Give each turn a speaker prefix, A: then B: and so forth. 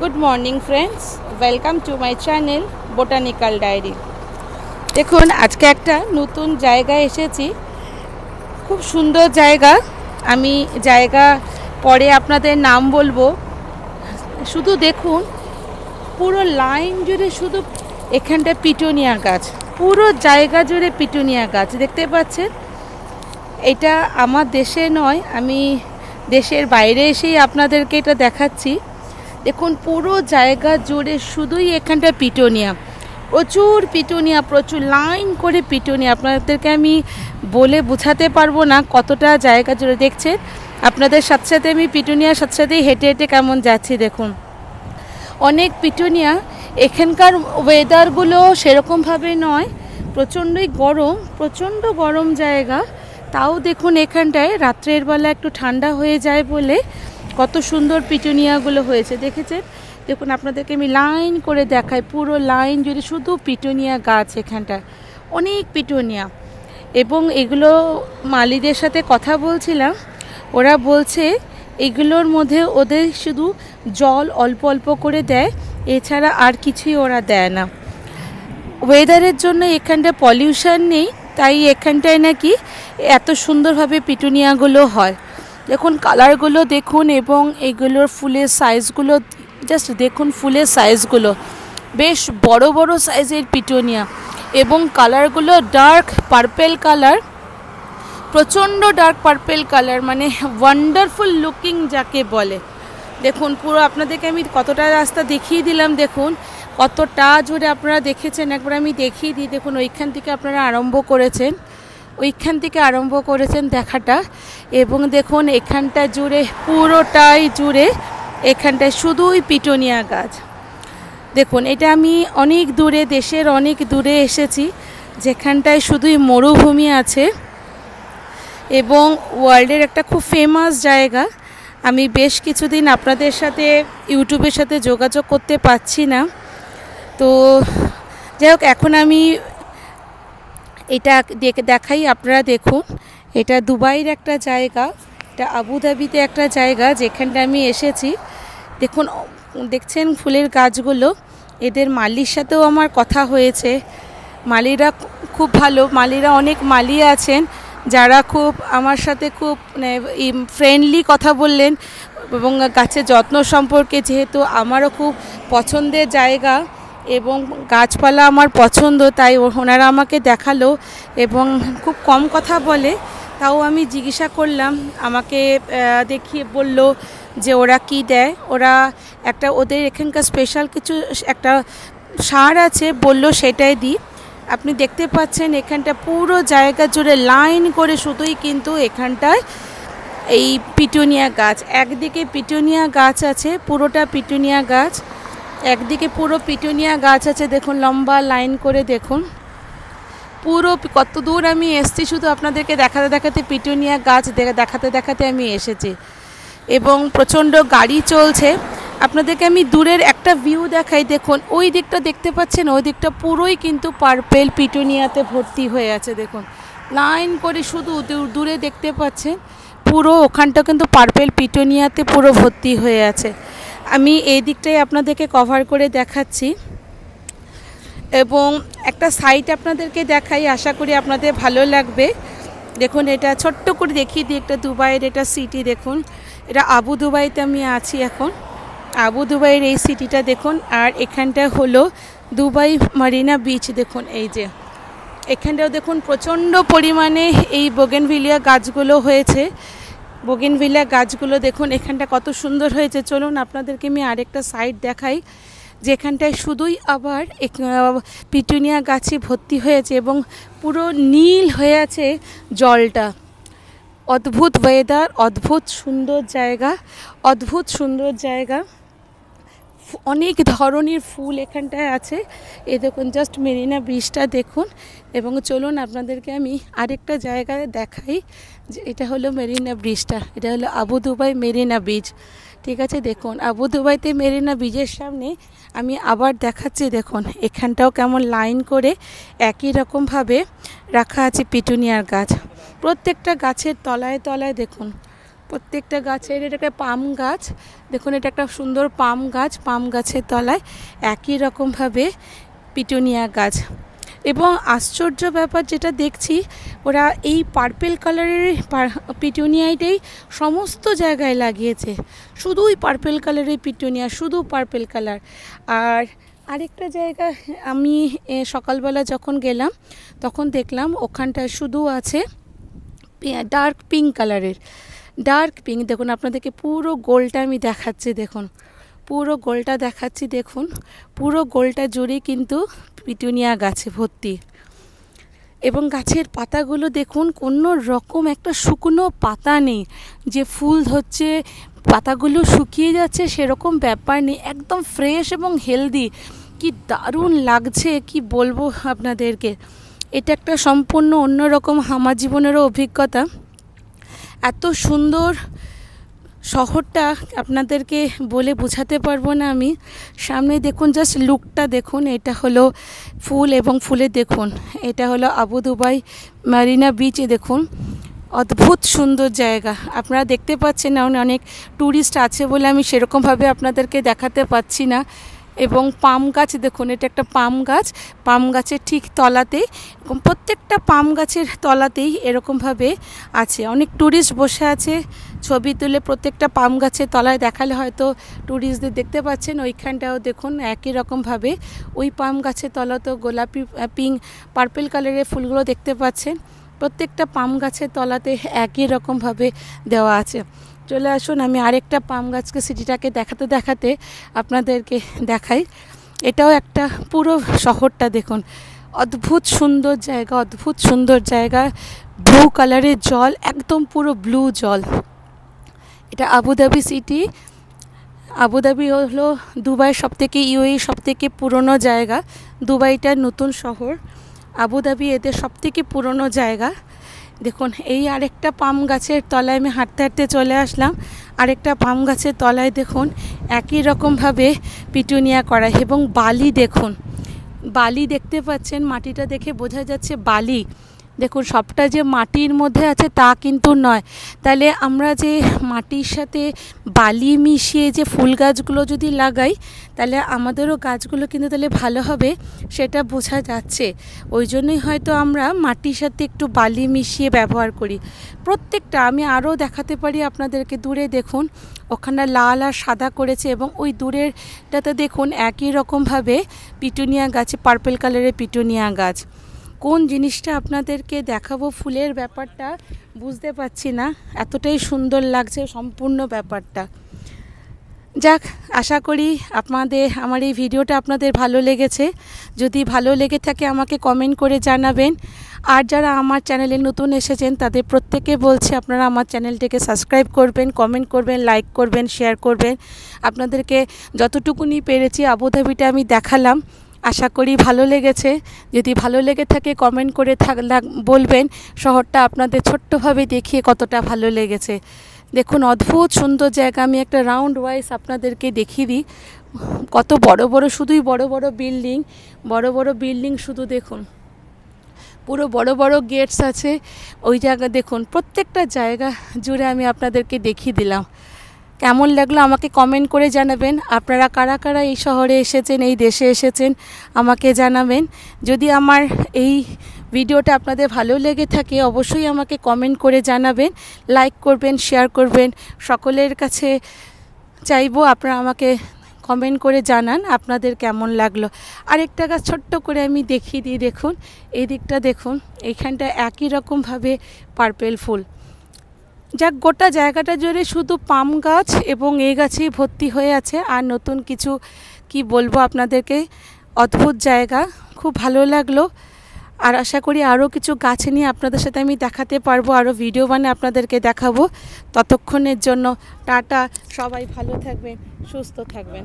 A: Good morning friends, welcome to my channel botanical diary. দেখুন, আজকে একটা নতুন জায়গায় এসেছি, খুব সুন্দর জায়গা। আমি জায়গা পরে আপনাদের নাম বলবো। শুধু দেখুন, পুরো লাইন জুড়ে শুধু এখানটা পিটুনিয়া গাছ, পুরো জায়গা জুড়ে পিটুনিয়া গাছ দেখতে পাচ্ছেন। এটা আমার দেশে নয়, আমি দেশের বাইরে এসেই আপনাদেরকে এটা দেখাচ্ছি। দেখুন, পুরো জায়গা জুড়ে শুধুই এখানটা পিটুনিয়া, প্রচুর পিটুনিয়া, প্রচুর লাইন করে পিটুনিয়া। আপনাদেরকে আমি বলে বোঝাতে পারবো না কতটা জায়গা জুড়ে। দেখছেন, আপনাদের সাথে সাথে আমি পিটুনিয়ার সাথে সাথেই হেঁটে হেঁটে কেমন যাচ্ছি। দেখুন, অনেক পিটুনিয়া। এখানকার ওয়েদারগুলো সেরকমভাবে নয়, প্রচণ্ডই গরম, প্রচণ্ড গরম জায়গা। তাও দেখুন, এখানটায় রাত্রের বেলা একটু ঠান্ডা হয়ে যায় বলে কত সুন্দর পিটুনিয়াগুলো হয়েছে। দেখেছেন? দেখুন, আপনাদেরকে আমি লাইন করে দেখাই, পুরো লাইন জুড়ে শুধু পিটুনিয়া গাছ। এখানটায় অনেক পিটুনিয়া। এবং এগুলো মালিদের সাথে কথা বলছিলাম, ওরা বলছে এগুলোর মধ্যে ওদের শুধু জল অল্প অল্প করে দেয়, এছাড়া আর কিছুই ওরা দেয় না। ওয়েদারের জন্য এখানটায় পলিউশন নেই, তাই এখানটায় নাকি এত সুন্দরভাবে পিটুনিয়াগুলো হয়। দেখুন, কালারগুলো দেখুন, এবং এগুলোর ফুলের সাইজগুলো জাস্ট দেখুন। ফুলের সাইজগুলো বেশ বড় বড় সাইজের পিটুনিয়া, এবং কালারগুলো ডার্ক পার্পেল কালার, প্রচণ্ড ডার্ক পার্পেল কালার, মানে ওয়ান্ডারফুল লুকিং যাকে বলে। দেখুন, পুরো আপনাদেরকে আমি কতটা রাস্তা দেখিয়ে দিলাম। দেখুন কতটা জুড়ে আপনারা দেখেছেন, একবার আমি দেখিয়ে দিই। দেখুন, ওইখান থেকে আপনারা আরম্ভ করেছেন দেখাটা। এবং দেখুন, এখানটা জুড়ে, পুরোটাই জুড়ে এখানটায় শুধুই পিটুনিয়া গাছ। দেখুন, এটা আমি অনেক দূরে, দেশের অনেক দূরে এসেছি, যেখানটায় শুধুই মরুভূমি আছে, এবং ওয়ার্ল্ডের একটা খুব ফেমাস জায়গা। আমি বেশ কিছুদিন আপনাদের সাথে ইউটিউবের সাথে যোগাযোগ করতে পারছি না। তো যাই হোক, এখন আমি এটা দেখাই। আপনারা দেখুন, এটা দুবাইয়ের একটা জায়গা, এটা আবুধাবিতে একটা জায়গা যেখানটা আমি এসেছি। দেখুন, দেখছেন ফুলের গাছগুলো। এদের মালির সাথেও আমার কথা হয়েছে। মালিরা খুব ভালো, মালিরা অনেক মালি আছেন যারা খুব আমার সাথে খুব ফ্রেন্ডলি কথা বললেন, এবং গাছের যত্ন সম্পর্কে, যেহেতু আমারও খুব পছন্দের জায়গা এবং গাছপালা আমার পছন্দ, তাই ওনারা আমাকে দেখালো এবং খুব কম কথা বলে। তাও আমি জিজ্ঞাসা করলাম, আমাকে দেখিয়ে বলল যে ওরা কি দেয়। ওরা একটা ওদের এখানকার স্পেশাল কিছু একটা সার আছে, বলল সেটাই দিই। আপনি দেখতে পাচ্ছেন এখানটা পুরো জায়গা জুড়ে লাইন করে শুধুই কিন্তু এখানটায় এই পিটুনিয়া গাছ। একদিকে পিটুনিয়া গাছ আছে, পুরোটা পিটুনিয়া গাছ, একদিকে পুরো পিটুনিয়া গাছ আছে। দেখুন, লম্বা লাইন করে দেখুন পুরো কত দূর আমি এসেছি, শুধু আপনাদেরকে দেখাতে দেখাতে, পিটুনিয়া গাছ দেখাতে দেখাতে আমি এসেছি। এবং প্রচণ্ড গাড়ি চলছে। আপনাদেরকে আমি দূরের একটা ভিউ দেখাই। দেখুন, ওই দিকটা দেখতে পাচ্ছেন, ওই দিকটা পুরোই কিন্তু পার্পেল পিটুনিয়াতে ভর্তি হয়ে আছে। দেখুন, লাইন করে শুধু দূরে দেখতে পাচ্ছেন, পুরো ওখানটা কিন্তু পার্পেল পিটুনিয়াতে পুরো ভর্তি হয়ে আছে। আমি এই দিকটাই আপনাদেরকে কভার করে দেখাচ্ছি, এবং একটা সাইট আপনাদেরকে দেখাই, আশা করি আপনাদের ভালো লাগবে। দেখুন, এটা ছোট্ট করে দেখিয়ে দিই, একটা দুবাইয়ের এটা সিটি। দেখুন, এটা আবু দুবাইতে আমি আছি এখন। আবু দুবাইয়ের এই সিটিটা দেখুন, আর এখানটা হলো দুবাই মারিনা বিচ। দেখুন, এই যে এখানটাও দেখুন প্রচণ্ড পরিমাণে এই বোগেনভিলিয়া গাছগুলো হয়েছে। বোগেনভিলিয়া গাছগুলো দেখুন এখানটা কত সুন্দর হয়েছে। চলুন আপনাদেরকে আমি আরেকটা সাইড দেখাই, যেখানটায় শুধুই আবার পিটুনিয়া গাছে ভর্তি হয়েছে, এবং পুরো নীল হয়ে আছে জলটা। অদ্ভুত ওয়েদার, অদ্ভুত সুন্দর জায়গা, অদ্ভুত সুন্দর জায়গা। অনেক ধরনের ফুল এখানটায় আছে। এই দেখুন, জাস্ট মেরিনা বিচটা দেখুন। এবং চলুন আপনাদেরকে আমি আরেকটা জায়গায় দেখাই, যে এটা হলো মেরিনা ব্রিজটা, এটা হলো আবু দুবাই মেরিনা বিচ। ঠিক আছে, দেখুন আবু দুবাইতে মেরিনা বিচের সামনে আমি আবার দেখাচ্ছি। দেখুন, এখানটাও কেমন লাইন করে একই রকমভাবে রাখা আছে পিটুনিয়ার গাছ। প্রত্যেকটা গাছের তলায় তলায় দেখুন প্রত্যেকটা গাছের, এটা একটা পাম গাছ, দেখুন এটা একটা সুন্দর পাম গাছ, পাম গাছের তলায় একই রকমভাবে পিটুনিয়া গাছ। এবং আশ্চর্য ব্যাপার যেটা দেখছি, ওরা এই পার্পেল কালারের পিটুনিয়াটাই সমস্ত জায়গায় লাগিয়েছে, শুধুই পার্পেল কালারের পিটুনিয়া, শুধু পার্পেল কালার। আর আরেকটা জায়গা আমি সকালবেলা যখন গেলাম তখন দেখলাম ওখানটায় শুধু আছে ডার্ক পিঙ্ক কালারের, ডার্ক পিঙ্ক। দেখুন আপনাদেরকে পুরো গোলটা আমি দেখাচ্ছি, দেখুন পুরো গোলটা দেখাচ্ছি, দেখুন পুরো গোলটা জুড়ে কিন্তু পিটুনিয়া গাছে ভর্তি। এবং গাছের পাতাগুলো দেখুন, কোনো রকম একটা শুকনো পাতা নেই যে ফুল ধরছে পাতাগুলো শুকিয়ে যাচ্ছে, সেরকম ব্যাপার নেই, একদম ফ্রেশ এবং হেলদি। কি দারুণ লাগছে, কি বলবো আপনাদেরকে। এটা একটা সম্পূর্ণ অন্যরকম আমার জীবনেরও অভিজ্ঞতা। এত সুন্দর শহরটা আপনাদেরকে বলে বোঝাতে পারবো না আমি। সামনে দেখুন জাস্ট লুকটা দেখুন, এটা হলো ফুল এবং ফুলে দেখুন, এটা হলো আবু দুবাই মারিনা বিচ। দেখুন অদ্ভুত সুন্দর জায়গা, আপনারা দেখতে পাচ্ছেন না, অনেক ট্যুরিস্ট আছে বলে আমি সেরকমভাবে আপনাদেরকে দেখাতে পাচ্ছি না। এবং পাম গাছ দেখুন, এটা একটা পাম গাছ, পাম গাছের ঠিক তলাতেই, প্রত্যেকটা পাম গাছের তলাতেই এরকমভাবে আছে, অনেক ট্যুরিস্ট বসে আছে ছবি তুলে। প্রত্যেকটা পাম গাছের তলায় দেখালে হয়তো ট্যুরিস্টদের দেখতে পাচ্ছেন। ওইখানটাও দেখুন একই রকমভাবে ওই পাম গাছের তলাতেও গোলাপি পিঙ্ক পার্পেল কালারের ফুলগুলো দেখতে পাচ্ছেন। প্রত্যেকটা পাম গাছের তলাতে একই রকমভাবে দেওয়া আছে। চলে আসুন আমি আরেকটা পাম গাছকে সিটিটাকে দেখাতে দেখাতে আপনাদেরকে দেখাই। এটাও একটা পুরো শহরটা দেখুন, অদ্ভুত সুন্দর জায়গা, অদ্ভুত সুন্দর জায়গা। ব্লু কালারের জল, একদম পুরো ব্লু জল। এটা আবুধাবি সিটি। আবুধাবি হলো দুবাইয়ের সবথেকে ইউএই সবথেকে পুরনো জায়গা। দুবাইটার নতুন শহর, আবুধাবি এদের সবথেকে পুরনো জায়গা। দেখুন এই আরেকটা পাম গাছের তলায় আমি হাঁটতে হাঁটতে চলে আসলাম। আরেকটা পাম গাছের তলায় দেখুন একই রকমভাবে পিটুনিয়া করা। এবং বালি দেখুন, বালি দেখতে পাচ্ছেন, মাটিটা দেখে বোঝা যাচ্ছে বালি। দেখুন সবটা যে মাটির মধ্যে আছে তা কিন্তু নয়। তাহলে আমরা যে মাটির সাথে বালি মিশিয়ে যে ফুল গাছগুলো যদি লাগাই, তাহলে আমাদেরও গাছগুলো কিন্তু তাহলে ভালো হবে, সেটা বোঝা যাচ্ছে। ওই জন্যই হয়তো আমরা মাটির সাথে একটু বালি মিশিয়ে ব্যবহার করি প্রত্যেকটা। আমি আরও দেখাতে পারি আপনাদেরকে, দূরে দেখুন ওখানে লাল আর সাদা করেছে, এবং ওই দূরেরটাতে দেখুন একই রকমভাবে পিটুনিয়া গাছে, পার্পেল কালারের পিটুনিয়া গাছ। কোন জিনিসটা আপনাদেরকে দেখাবো, ফুলের ব্যাপারটা বুঝতে পারছি না, এতটাই সুন্দর লাগছে সম্পূর্ণ ব্যাপারটা। যাক, আশা করি আমার এই ভিডিওটা আপনাদের ভালো লেগেছে। যদি ভালো লেগে থাকে আমাকে কমেন্ট করে জানাবেন। আর যারা আমার চ্যানেলে নতুন এসেছেন তাদের প্রত্যেকে বলছি আপনারা আমার চ্যানেলটিকে সাবস্ক্রাইব করবেন, কমেন্ট করবেন, লাইক করবেন, শেয়ার করবেন। আপনাদেরকে যতটুকুনি পেরেছি আবুধাবিটা আমি দেখালাম, আশা করি ভালো লেগেছে। যদি ভালো লেগে থাকে কমেন্ট করে বলবেন শহরটা আপনাদের ছোট্টভাবে দেখিয়ে কতটা ভালো লেগেছে। দেখুন অদ্ভুত সুন্দর জায়গা। আমি একটা রাউন্ড ওয়াইজ আপনাদেরকে দেখিয়ে দিই, কত বড় বড়, শুধুই বড় বড় বিল্ডিং, বড় বড় বিল্ডিং শুধু দেখুন, পুরো বড় বড় গেটস আছে ওই জায়গা। দেখুন প্রত্যেকটা জায়গা জুড়ে আমি আপনাদেরকে দেখিয়ে দিলাম। কেমন লাগলো আমাকে কমেন্ট করে জানাবেন। আপনারা কারা কারা এই শহরে এসেছেন, এই দেশে এসেছেন আমাকে জানাবেন। যদি আমার এই ভিডিওটা আপনাদের ভালো লেগে থাকে অবশ্যই আমাকে কমেন্ট করে জানাবেন, লাইক করবেন, শেয়ার করবেন। সকলের কাছে চাইবো আপনারা আমাকে কমেন্ট করে জানান আপনাদের কেমন লাগলো। আরেকটা গাছ ছোট্ট করে আমি দেখিয়ে দিই, দেখুন এই দিকটা দেখুন, এইখানটা একই রকমভাবে পার্পেল ফুল। যাক, গোটা জায়গাটা জুড়ে শুধু পাম গাছ এবং এই গাছেই ভর্তি হয়ে আছে। আর নতুন কিছু কি বলবো আপনাদেরকে, অদ্ভুত জায়গা, খুব ভালো লাগলো। আর আশা করি আরও কিছু গাছ নিয়ে আপনাদের সাথে আমি দেখাতে পারবো, আরও ভিডিও বানিয়ে আপনাদেরকে দেখাবো। ততক্ষণের জন্য টাটা, সবাই ভালো থাকবেন, সুস্থ থাকবেন।